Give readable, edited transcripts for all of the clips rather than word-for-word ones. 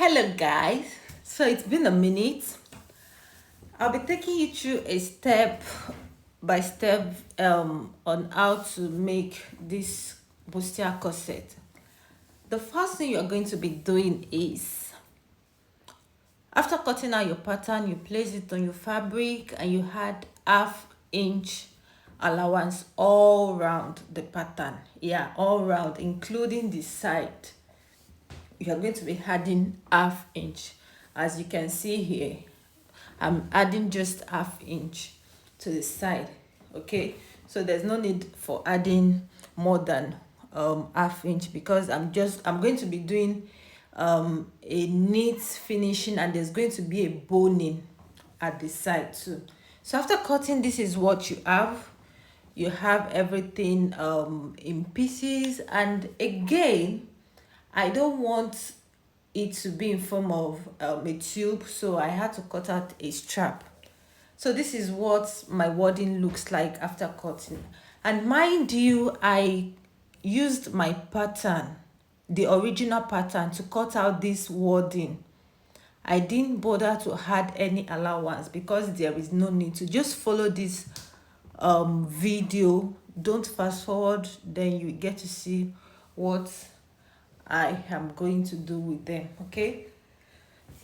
Hello guys, so it's been a minute. I'll be taking you through a step by step on how to make this bustier corset. The first thing you're going to be doing is, after cutting out your pattern, you place it on your fabric and you add ½ inch allowance all round the pattern. Yeah, all round, including the side. You are going to be adding ½ inch. As you can see here, I'm adding just ½ inch to the side. Okay, so there's no need for adding more than ½ inch, because I'm going to be doing a neat finishing, and there's going to be a boning at the side too. So after cutting, this is what you have. You have everything in pieces, and again, I don't want it to be in form of a tube, so I had to cut out a strap. So this is what my wording looks like after cutting. And mind you, I used my pattern, the original pattern, to cut out this wording. I didn't bother to add any allowance because there is no need to. Just follow this video, don't fast forward, then you get to see what I am going to do with them. Okay,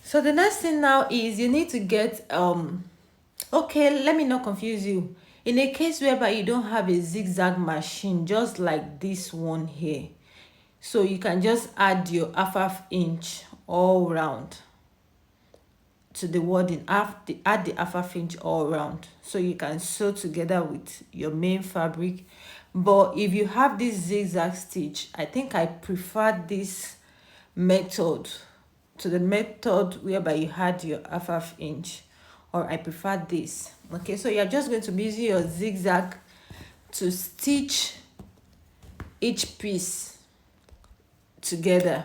so the next thing now is you need to get okay, let me not confuse you. In a case whereby you don't have a zigzag machine just like this one here, so you can just add your ½ inch all round to the wording. Add the ½ inch all round, so you can sew together with your main fabric. But if you have this zigzag stitch, I think I prefer this method to the method whereby you had your ½ inch, or I prefer this. Okay, so you're just going to be using your zigzag to stitch each piece together.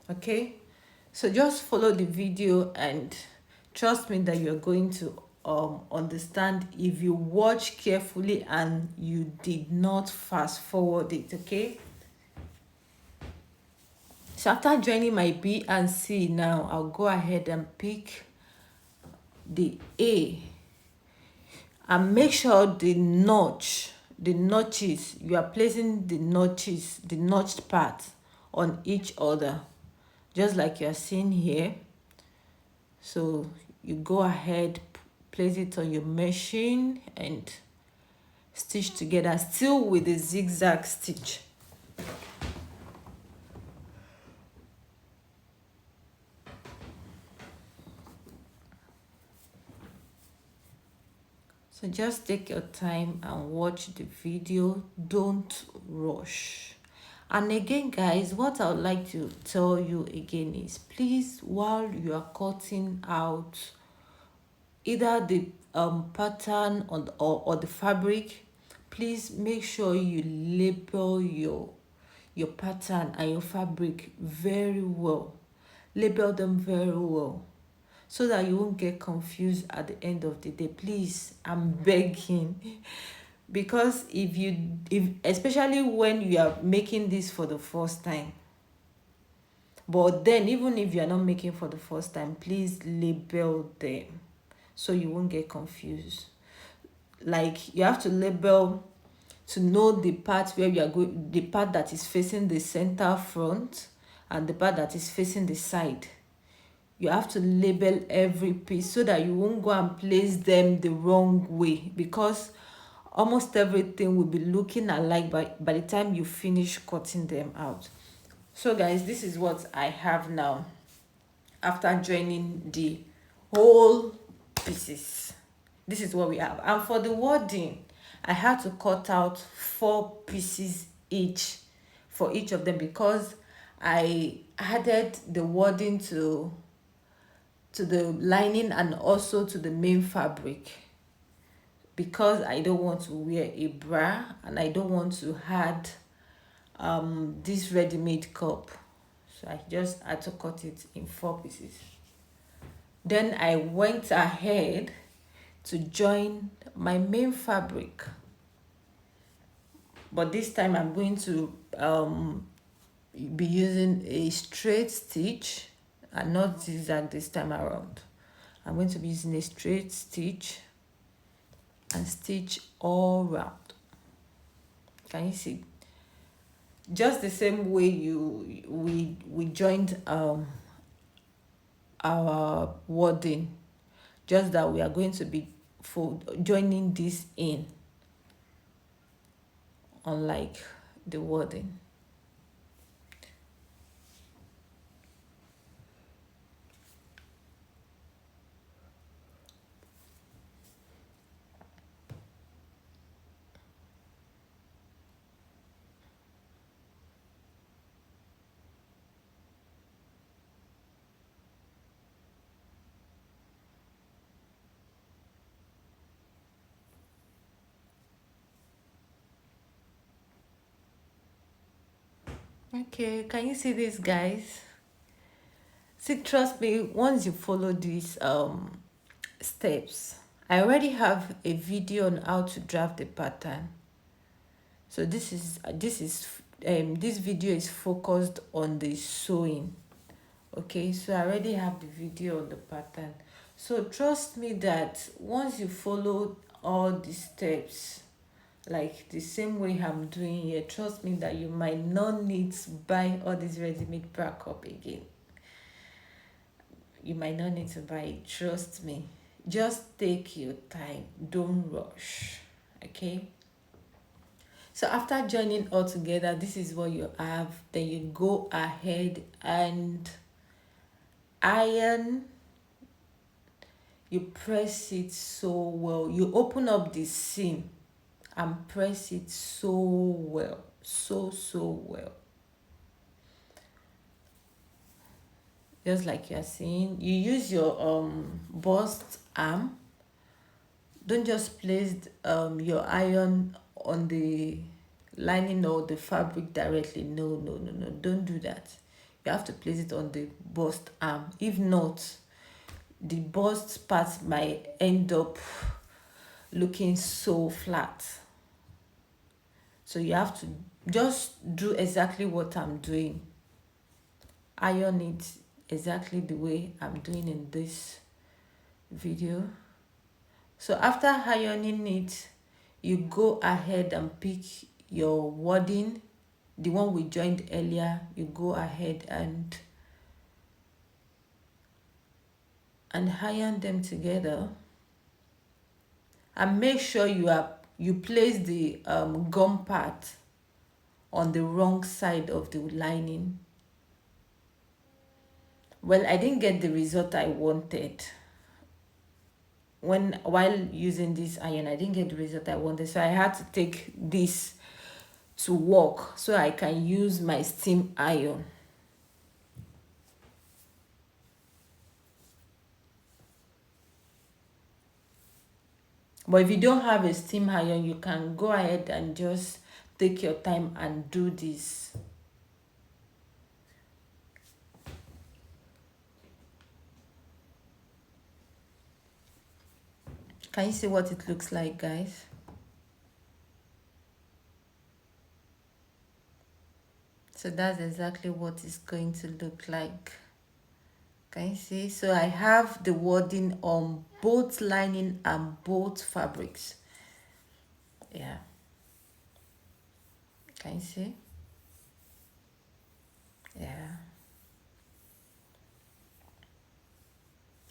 Okay, so just follow the video and trust me that you're going to understand if you watch carefully and you did not fast forward it. Okay, so after joining my B and C, now I'll go ahead and pick the A and make sure the notches, you are placing the notches, the notched part on each other, just like you are seeing here. So you go ahead, place it on your machine and stitch together, still with the zigzag stitch. So just take your time and watch the video, don't rush. And again guys, what I would like to tell you again is, please, while you are cutting out either the pattern or the fabric, please make sure you label your pattern and your fabric very well. Label them very well, so that you won't get confused at the end of the day. Please, I'm begging. Because if especially when you are making this for the first time, but then even if you are not making for the first time, please label them so you won't get confused. Like, you have to label to know the part where you are going, the part that is facing the center front and the part that is facing the side. You have to label every piece so that you won't go and place them the wrong way, because almost everything will be looking alike by the time you finish cutting them out. So guys, this is what I have now after joining the whole pieces. This is what we have. And for the wording, I had to cut out 4 pieces each for each of them, because I added the wording to the lining and also to the main fabric, because I don't want to wear a bra and I don't want to add this ready-made cup. So I just had to cut it in 4 pieces. Then I went ahead to join my main fabric, but this time I'm going to be using a straight stitch and not zigzag this time around. I'm going to be using a straight stitch and stitch all round. Can you see? Just the same way we joined our wording, just that we are going to be joining this in, unlike the wording. Okay, can you see this, guys? See, trust me, once you follow these steps, I already have a video on how to draft the pattern. So this video is focused on the sewing. Okay, so I already have the video on the pattern. So trust me that once you follow all the steps like the same way I'm doing here, trust me that you might not need to buy all this ready-made backup again. You might not need to buy it, trust me. Just take your time, don't rush. Okay, so after joining all together, this is what you have. Then you go ahead and iron. You press it so well, you open up the seam and press it so well, so well, just like you're seeing. You use your bust arm. Don't just place your iron on the lining or the fabric directly. No, don't do that. You have to place it on the bust arm. If not, the bust part might end up looking so flat. So you have to just do exactly what I'm doing. Iron it exactly the way I'm doing in this video. So after ironing it, you go ahead and pick your wording, the one we joined earlier. You go ahead and iron them together, and make sure you place the gum part on the wrong side of the lining. Well, I didn't get the result I wanted while using this iron. I didn't get the result I wanted, so I had to take this to work so I can use my steam iron. But if you don't have a steam iron, you can go ahead and just take your time and do this. Can you see what it looks like, guys? So that's exactly what it's going to look like. Can you see? So I have the wording on both lining and both fabrics. Yeah. Can you see? Yeah.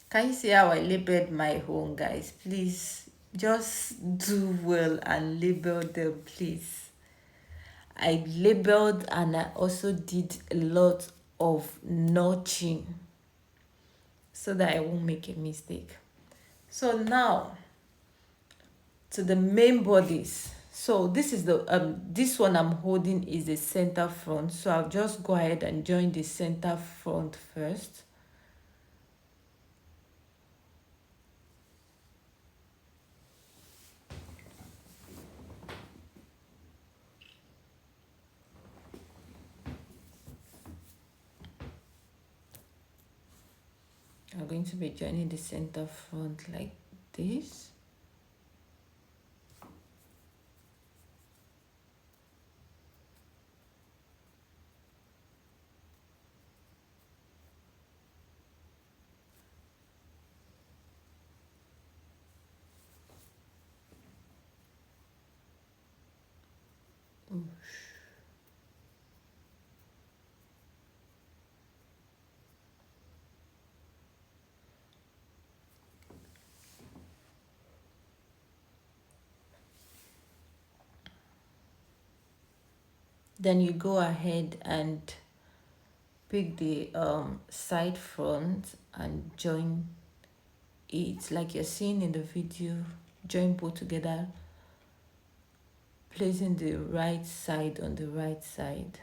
Can you see how I labeled my own, guys? Please just do well and label them, please. I labeled and I also did a lot of notching so that I won't make a mistake. So now to the main bodies. So this is the this one I'm holding is the center front. So I'll just go ahead and join the center front first. I'm going to be joining the center front like this. Then you go ahead and pick the side front and join it like you're seeing in the video. Join both together, placing the right side on the right side.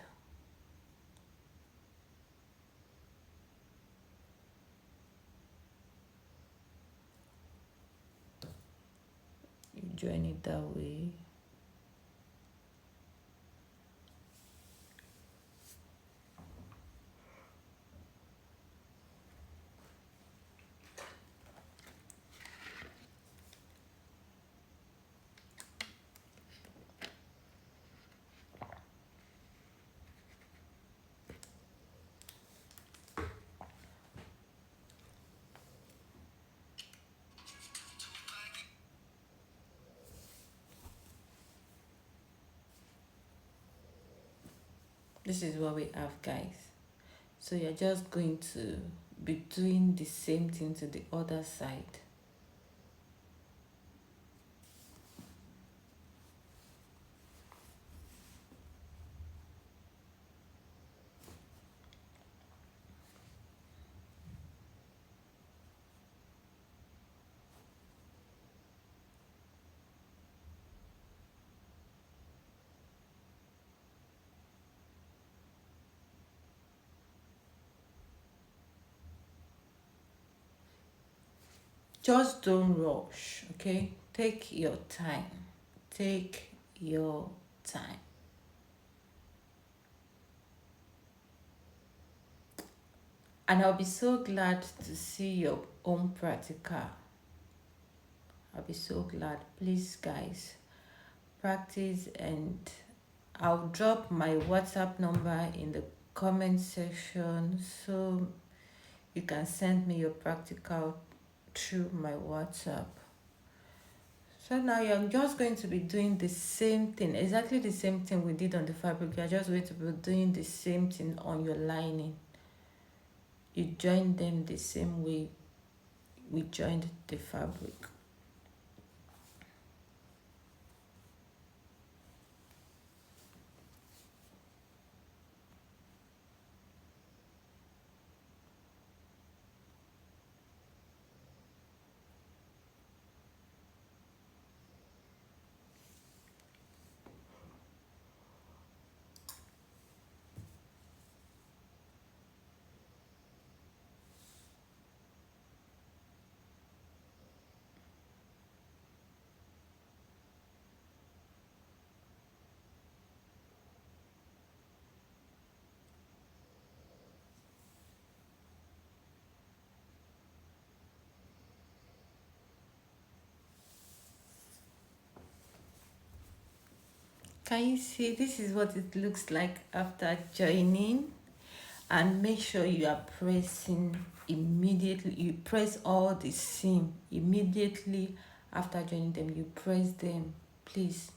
You join it that way. This is what we have, guys. So you're just going to be doing the same thing to the other side. Just don't rush, okay? Take your time. Take your time. And I'll be so glad to see your own practical. I'll be so glad. Please, guys, practice, and I'll drop my WhatsApp number in the comment section so you can send me your practical through my WhatsApp. So now you're just going to be doing the same thing, exactly the same thing we did on the fabric. You're just going to be doing the same thing on your lining. You join them the same way we joined the fabric. Can you see? This is what it looks like after joining. And make sure you are pressing immediately. You press all the seam immediately after joining them. You press them, please.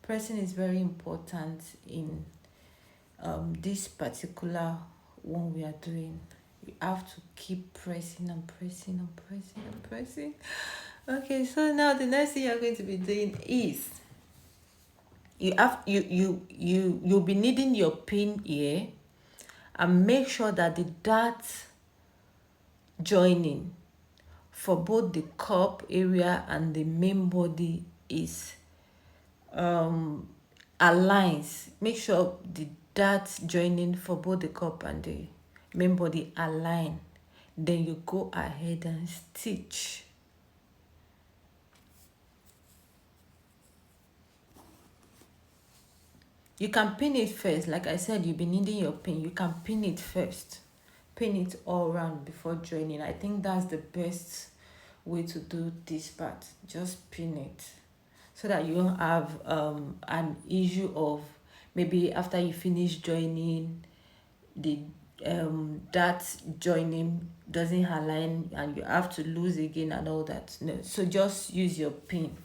Pressing is very important in this particular one we are doing. You have to keep pressing and pressing and pressing and pressing. Okay, so now the next thing you're going to be doing is you'll be needing your pin here, and make sure that the dart joining for both the cup area and the main body is aligns. Make sure the dart joining for both the cup and the main body align. Then you go ahead and stitch. You can pin it first. Like I said, you'll be needing your pin. You can pin it first. Pin it all around before joining. I think that's the best way to do this part. Just pin it so that you don't have an issue of maybe after you finish joining, the that joining doesn't align and you have to lose again and all that. No, so just use your pin.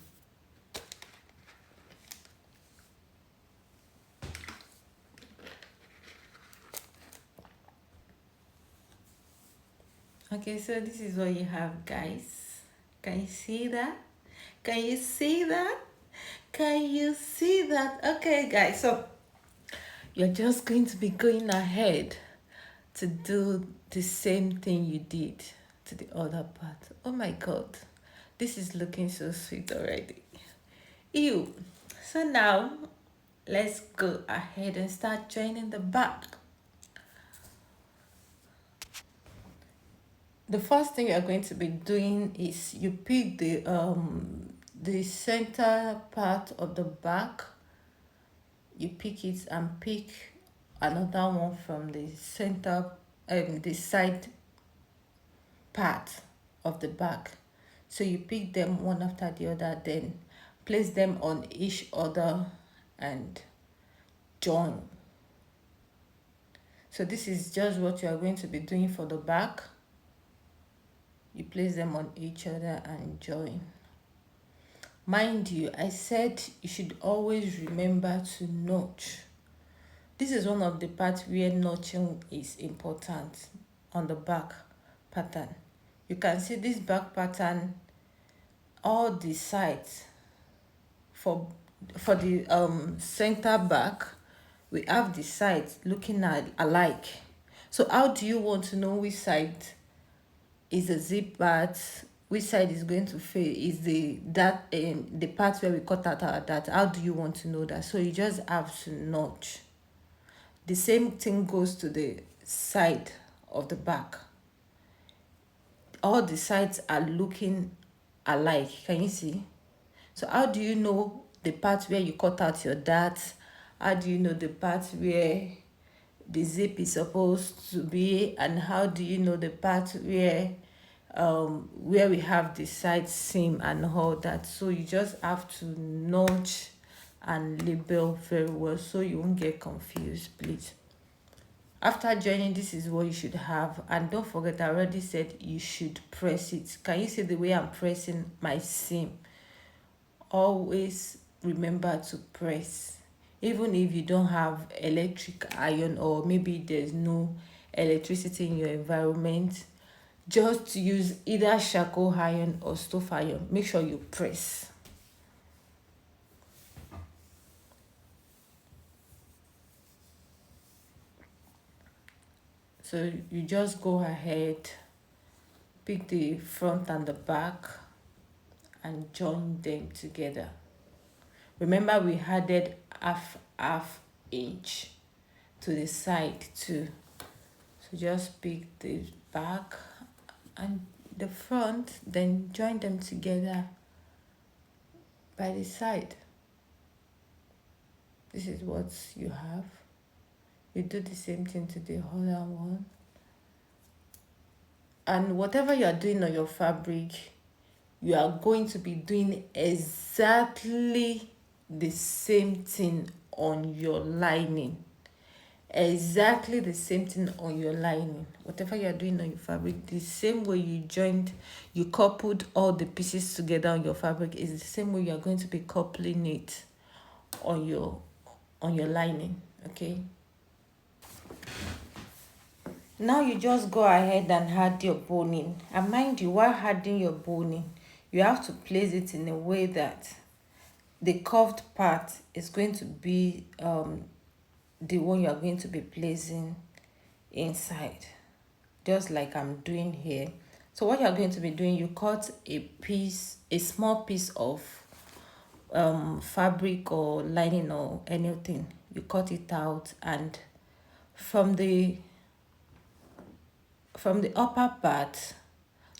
Okay, so this is what you have, guys. Can you see that? Can you see that? Can you see that? Okay, guys, so you're just going to be going ahead to do the same thing you did to the other part. Oh my god, this is looking so sweet already. Ew. So now let's go ahead and start joining the back. The first thing you're going to be doing is you pick the center part of the back, you pick it and pick another one from the center, the side part of the back. So you pick them one after the other, then place them on each other and join. So this is just what you are going to be doing for the back. You place them on each other and join. Mind you, I said you should always remember to notch. This is one of the parts where notching is important on the back pattern. You can see this back pattern, all the sides for the center back, we have the sides looking at alike. So how do you want to know which side is the zip part, which side is going to fail, is the part where we cut out our dart? How do you want to know that? So you just have to notch. The same thing goes to the side of the back. All the sides are looking alike. Can you see? So how do you know the part where you cut out your darts? How do you know the part where the zip is supposed to be? And how do you know the part where we have the side seam and all that? So you just have to notch and label very well so you won't get confused, please. After joining, this is what you should have. And don't forget, I already said you should press it. Can you see the way I'm pressing my seam? Always remember to press. Even if you don't have electric iron, or maybe there's no electricity in your environment, just use either charcoal iron or stove iron. Make sure you press. So you just go ahead, pick the front and the back and join them together. Remember, we added half inch to the side too. So just pick the back and the front, then join them together by the side. This is what you have. You do the same thing to the other one. And whatever you are doing on your fabric, you are going to be doing exactly the same thing on your lining. Exactly the same thing on your lining. Whatever you are doing on your fabric, the same way you coupled all the pieces together on your fabric is the same way you are going to be coupling it on your lining. Okay, now you just go ahead and add your boning. And mind you, while adding your boning, you have to place it in a way that the curved part is going to be the one you are going to be placing inside, just like I'm doing here. So what you are going to be doing, you cut a small piece of fabric or lining or anything. You cut it out, and from the upper part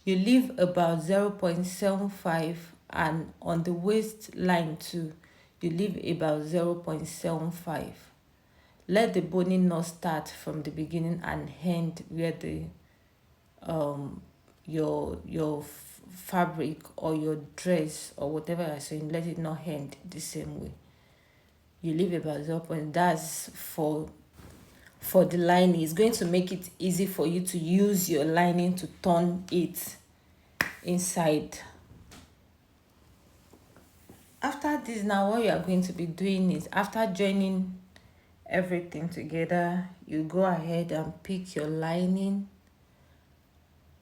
you leave about 0.75, and on the waistline too you leave about 0.75. Let the boning not start from the beginning and end where the your fabric or your dress or whatever you're saying, let it not end the same way. You leave about 0. That's for the lining. It's going to make it easy for you to use your lining to turn it inside. After this, now what you are going to be doing is, after joining everything together, you go ahead and pick your lining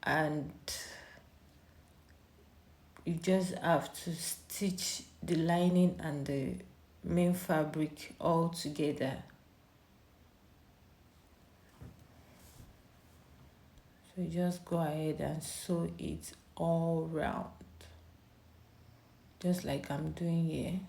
and you just have to stitch the lining and the main fabric all together. So you just go ahead and sew it all round, just like I'm doing here.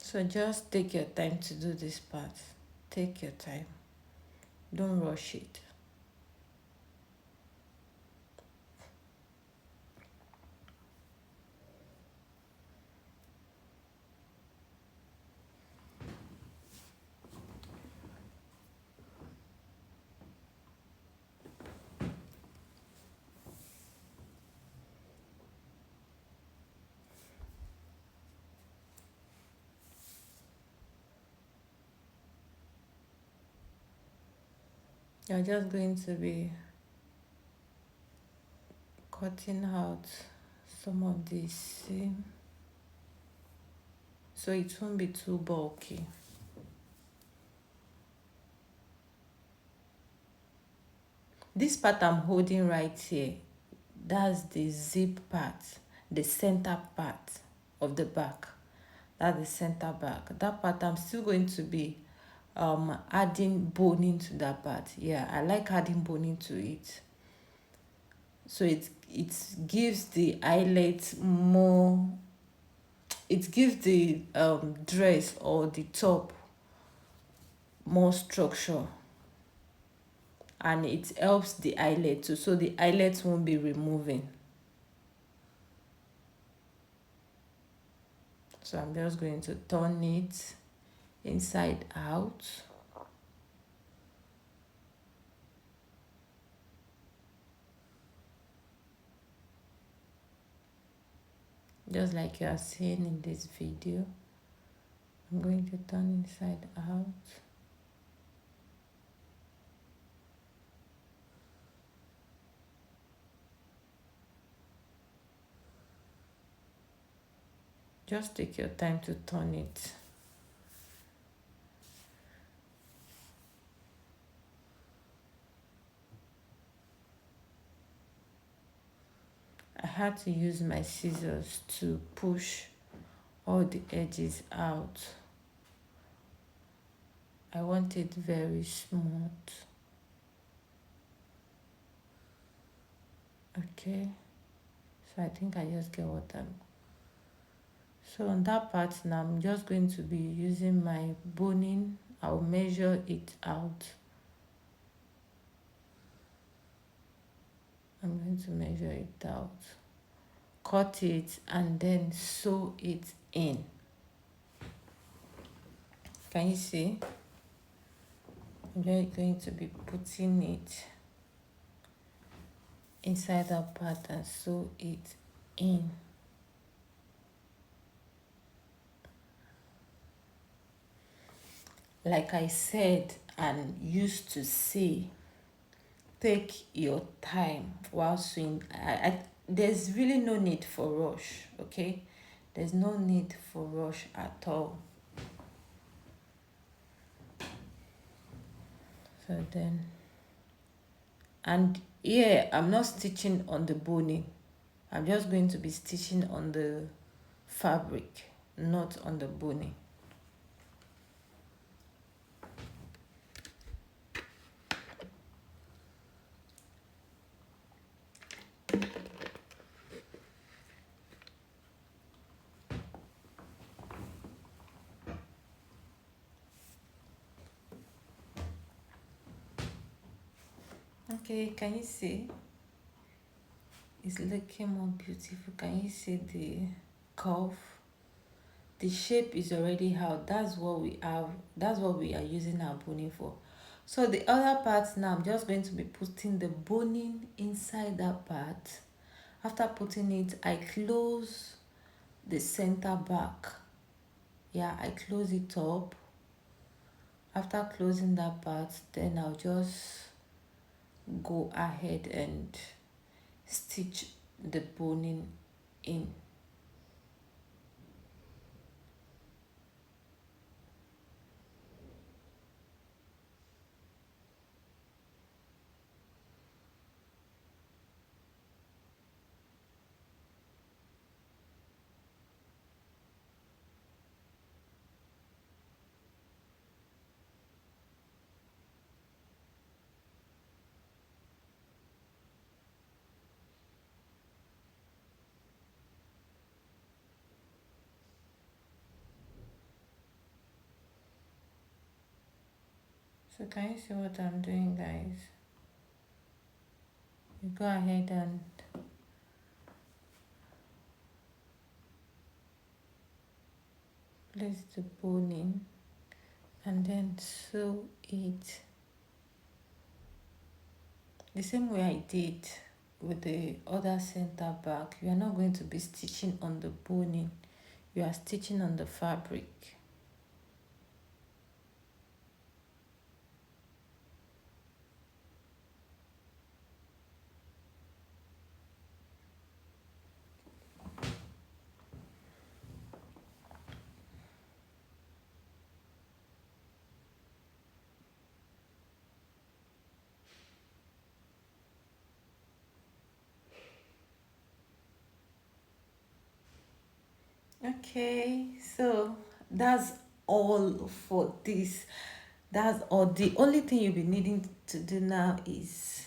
So just take your time to do this part. Take your time. Don't rush it. You're just going to be cutting out some of this seam so it won't be too bulky. This part I'm holding right here, that's the zip part, the center part of the back. That's the center back. That part I'm still going to be adding boning to that part. Yeah, I like adding boning to it. So it gives the eyelet more, it gives the dress or the top more structure, and it helps the eyelet too, so the eyelet won't be removing. So I'm just going to turn it inside out. Just like you are seeing in this video, I'm going to turn inside out. Just take your time to turn it. I had to use my scissors to push all the edges out. I want it very smooth. Okay, so I think I just get what I'm. So on that part now, I'm just going to be using my boning. I'll measure it out. I'm going to measure it out, cut it, and then sew it in. Can you see? I'm just going to be putting it inside that part and sew it in. Like I said and used to say, take your time while sewing. There's really no need for rush, okay? There's no need for rush at all. So then, and here I'm not stitching on the boning. I'm just going to be stitching on the fabric, not on the boning. Okay, can you see? It's looking more beautiful. Can you see the curve? The shape is already out. That's what we have. That's what we are using our boning for. So the other part now, I'm just going to be putting the boning inside that part. After putting it, I close the center back. Yeah, I close it up. After closing that part, then I'll just go ahead and stitch the boning in. So can you see what I'm doing, guys? You go ahead and place the boning and then sew it the same way I did with the other center back. You are not going to be stitching on the boning, you are stitching on the fabric. Okay, so that's all for this. That's all. The only thing you'll be needing to do now is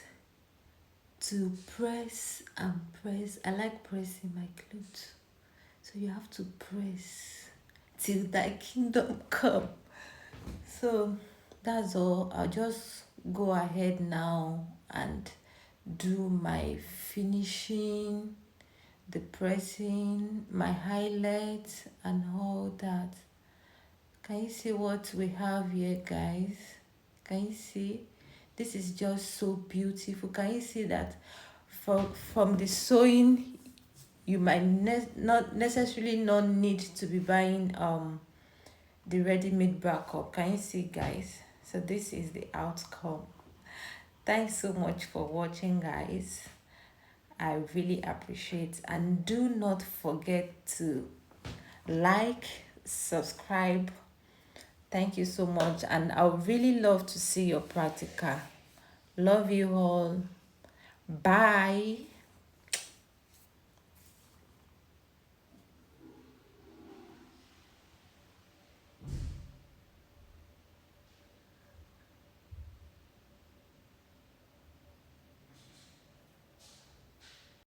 to press and press. I like pressing my clothes. So you have to press till thy kingdom come. So that's all. I'll just go ahead now and do my finishing, the pressing, my highlights, and all that. Can you see what we have here, guys? Can you see? This is just so beautiful. Can you see that from the sewing, you might not necessarily not need to be buying the ready-made backup. Can you see, guys? So this is the outcome. Thanks so much for watching, guys. I really appreciate, and do not forget to like, subscribe. Thank you so much, and I would really love to see your practical. Love you all. Bye.